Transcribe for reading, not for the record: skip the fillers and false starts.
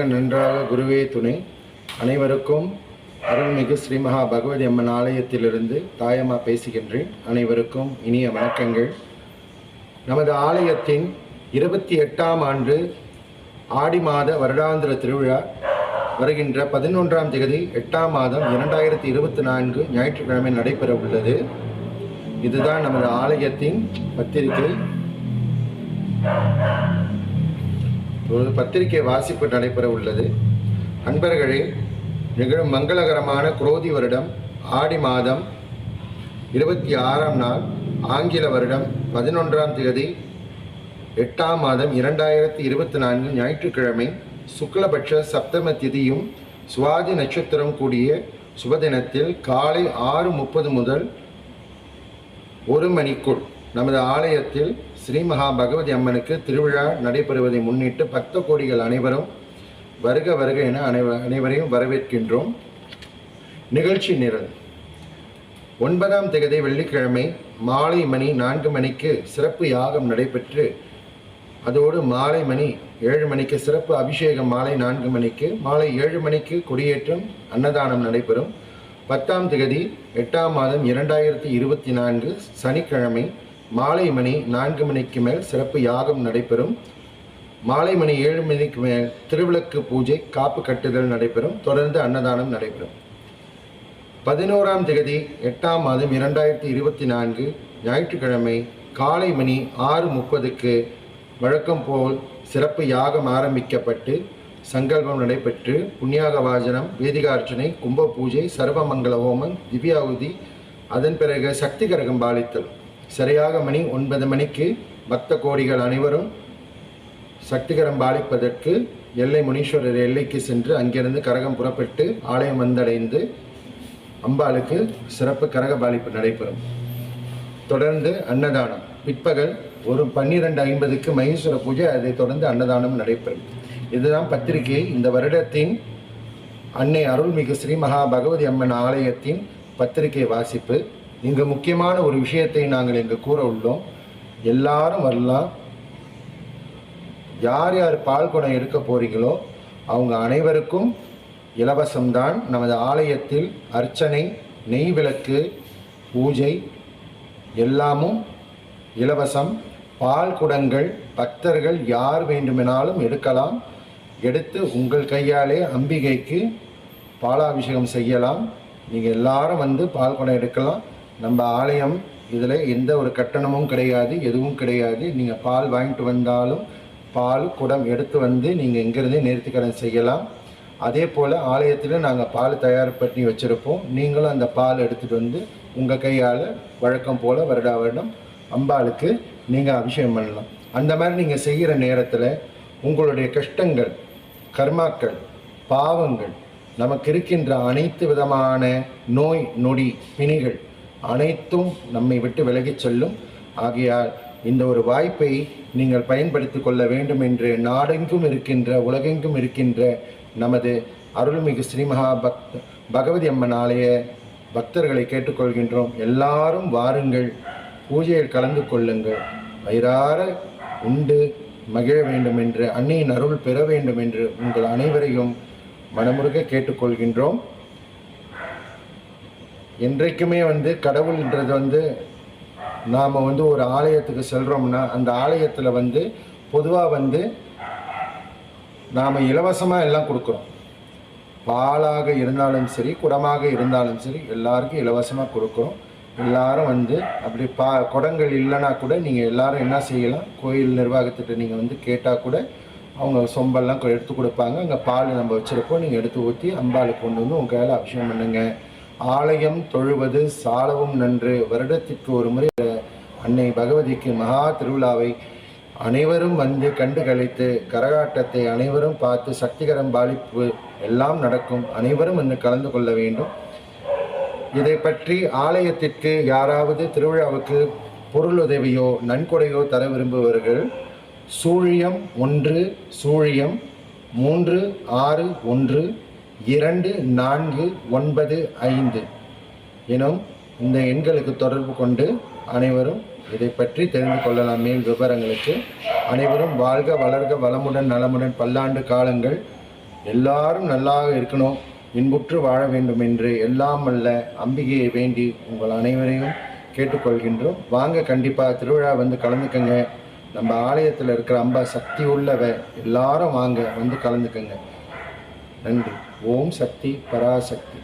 வாழ்க நன்றாக குருவே துணை. அனைவருக்கும் அருள்மிகு ஸ்ரீ மகா பகவதி அம்மன் ஆலயத்திலிருந்து தாயம்மா பேசுகின்றேன். அனைவருக்கும் இனிய வணக்கங்கள். நமது ஆலயத்தின் 28ஆம் ஆண்டு ஆடி மாத வருடாந்திர திருவிழா வருகின்ற 11ஆம் தேதி 8ஆம் மாதம் 2024 ஞாயிற்றுக்கிழமை நடைபெற உள்ளது. இதுதான் நமது ஆலயத்தின் பத்திரிகை. ஒரு பத்திரிகை வாசிப்பு நடைபெற உள்ளது. அன்பர்களே, நிகழும் மங்களகரமான குரோதி வருடம் ஆடி மாதம் 26ஆம் நாள், ஆங்கில வருடம் 11ஆம் தேதி 8ஆம் மாதம் 2024 ஞாயிற்றுக்கிழமை சுக்லபட்ச சப்தம திதியும் சுவாதி நட்சத்திரம் கூடிய சுபதினத்தில் காலை 6:30 முதல் 1 மணிக்குள் நமது ஆலயத்தில் ஸ்ரீ மகா பகவதி அம்மனுக்கு திருவிழா நடைபெறுவதை முன்னிட்டு பக்த கோடிகள் அனைவரும் வருக வருக என அனைவரையும் வரவேற்கின்றோம். நிகழ்ச்சி நிரல்: 9ஆம் தேதி வெள்ளிக்கிழமை மாலை மணி 4 மணிக்கு சிறப்பு யாகம் நடைபெற்று, அதோடு மாலை மணி 7 மணிக்கு சிறப்பு அபிஷேகம், மாலை 4 மணிக்கு, மாலை 7 மணிக்கு கொடியேற்றம், அன்னதானம் நடைபெறும். 10ஆம் தேதி 8ஆம் மாதம் 2024 சனிக்கிழமை மாலை மணி 4 மணிக்கு மேல் சிறப்பு யாகம் நடைபெறும். மாலை மணி 7 மணிக்கு மேல் திருவிளக்கு பூஜை, காப்பு கட்டுதல் நடைபெறும். தொடர்ந்து அன்னதானம் நடைபெறும். 11ஆம் தேதி 8ஆம் மாதம் 2024 ஞாயிற்றுக்கிழமை காலை மணி 6:30க்கு வழக்கம் போல் சிறப்பு யாகம் ஆரம்பிக்கப்பட்டு சங்கல்பம் நடைபெற்று புண்ணியாக வாஜனம், வேதிகார்ச்சனை, கும்ப பூஜை, சர்வமங்கல ஹோமம், திவ்யாவுதி, அதன் பிறகு சக்தி கரகம் பாலித்தல். சரியாக மணி 9 மணிக்கு பக்த கோடிகள் அனைவரும் சக்திகரம் பாலிப்பதற்கு எல்லை முனீஸ்வரர் எல்லைக்கு சென்று அங்கிருந்து கரகம் புறப்பட்டு ஆலயம் வந்தடைந்து அம்பாளுக்கு சிறப்பு கரக பாலிப்பு நடைபெறும். தொடர்ந்து அன்னதானம் பிற்பகல் 12:50க்கு மகேஸ்வர பூஜை, அதைத் தொடர்ந்து அன்னதானம் நடைபெறும். இதுதான் பத்திரிகை. இந்த வருடத்தின் அன்னை அருள்மிகு ஸ்ரீ மகா பகவதி அம்மன் ஆலயத்தின் பத்திரிகை வாசிப்பு. இங்கு முக்கியமான ஒரு விஷயத்தை நாங்கள் இங்கு கூற உள்ளோம். எல்லாரும் வரலாம். யார் யார் பால் குடம் எடுக்க போறீங்களோ அவங்க அனைவருக்கும் இலவசம்தான். நமது ஆலயத்தில் அர்ச்சனை, நெய் விளக்கு, பூஜை எல்லாமும் இலவசம். பால் குடங்கள் பக்தர்கள் யார் வேண்டுமெனாலும் எடுக்கலாம். எடுத்து உங்கள் கையாலே அம்பிகைக்கு பாலாபிஷேகம் செய்யலாம். நீங்கள் எல்லாரும் வந்து பால் குடம் எடுக்கலாம். நம்ம ஆலயம் இதில் எந்த ஒரு கட்டணமும் கிடையாது, எதுவும் கிடையாது. நீங்கள் பால் வாங்கிட்டு வந்தாலும் பால் குடம் எடுத்து வந்து நீங்கள் இங்கிருந்தே நேர்த்திக்கடன் செய்யலாம். அதே போல் ஆலயத்தில் நாங்கள் பால் தயார் பண்ணி வச்சுருப்போம். நீங்களும் அந்த பால் எடுத்துகிட்டு வந்து உங்கள் கையால் வழக்கம் போல் வருடா வருடம் அம்பாளுக்கு நீங்கள் அபிஷேகம் பண்ணலாம். அந்த மாதிரி நீங்கள் செய்கிற நேரத்தில் உங்களுடைய கஷ்டங்கள், கர்மாக்கள், பாவங்கள், நமக்கு இருக்கின்ற அனைத்து விதமான நோய் நொடி பிணிகள் அனைத்தும் நம்மை விட்டு விலகிச் செல்லும். ஆகையால் இந்த ஒரு வாய்ப்பை நீங்கள் பயன்படுத்தி கொள்ள வேண்டும் என்று நாடெங்கும் இருக்கின்ற, உலகெங்கும் இருக்கின்ற நமது அருள்மிகு ஸ்ரீ மகா பகவதி அம்மன் ஆலய பக்தர்களை கேட்டுக்கொள்கின்றோம். எல்லாரும் வாருங்கள், பூஜையில் கலந்து கொள்ளுங்கள், வயிறார உண்டு மகிழ வேண்டும் என்று, அன்னையின் அருள் பெற வேண்டும் என்று உங்கள் அனைவரையும் மனமுருக கேட்டுக்கொள்கின்றோம். என்றைக்குமே கடவுள்ன்றது நாம் ஒரு ஆலயத்துக்கு செல்கிறோம்னா அந்த ஆலயத்தில் பொதுவாக நாம் இலவசமாக எல்லாம் கொடுக்குறோம். பாலாக இருந்தாலும் சரி, குடமாக இருந்தாலும் சரி, எல்லாருக்கும் இலவசமாக கொடுக்குறோம். எல்லாரும் அப்படி குடங்கள் இல்லைனா கூட நீங்கள் எல்லாரும் என்ன செய்யலாம், கோயில் நிர்வாகத்திட்ட நீங்கள் கேட்டால் கூட அவங்க சொம்பெல்லாம் எடுத்து கொடுப்பாங்க. அங்கே பால் நம்ம வச்சுருப்போம், நீங்கள் எடுத்து ஊற்றி அம்பாளுக்கு கொண்டு வந்து உங்கள் கையில் அபிஷேகம் பண்ணுங்க. ஆலயம் தொழுவது சாலவும் நன்று. வருடத்திற்கு ஒரு முறை அன்னை பகவதிக்கு மகா திருவிழாவை அனைவரும் கண்டு கழித்து, கரகாட்டத்தை அனைவரும் பார்த்து, சக்திகரம் பாலிப்பு எல்லாம் நடக்கும். அனைவரும் கலந்து கொள்ள வேண்டும். இதை பற்றி ஆலயத்திற்கு யாராவது திருவிழாவுக்கு பொருள் உதவியோ நன்கொடையோ தர விரும்புபவர்கள் 0103612495 எனும் இந்த எண்களுக்கு தொடர்பு கொண்டு அனைவரும் இதை பற்றி தெரிந்து கொள்ளலாம். மேல் விவரங்களுக்கு அனைவரும் வாழ்க வளர்க வளமுடன் நலமுடன் பல்லாண்டு காலங்கள் எல்லாரும் நல்லாக இருக்கணும், இன்புற்று வாழ வேண்டும் என்று எல்லாம் வல்ல அம்பிகையை வேண்டி உங்கள் அனைவரையும் கேட்டுக்கொள்கின்றோம். வாங்க, கண்டிப்பாக திருவிழா வந்து கலந்துக்கங்க. நம்ம ஆலயத்தில் இருக்கிற அம்பா சக்தி உள்ளவ, எல்லாரும் வாங்க வந்து கலந்துக்கங்க. நன்றி. ஓம் சக்தி பராசக்தி.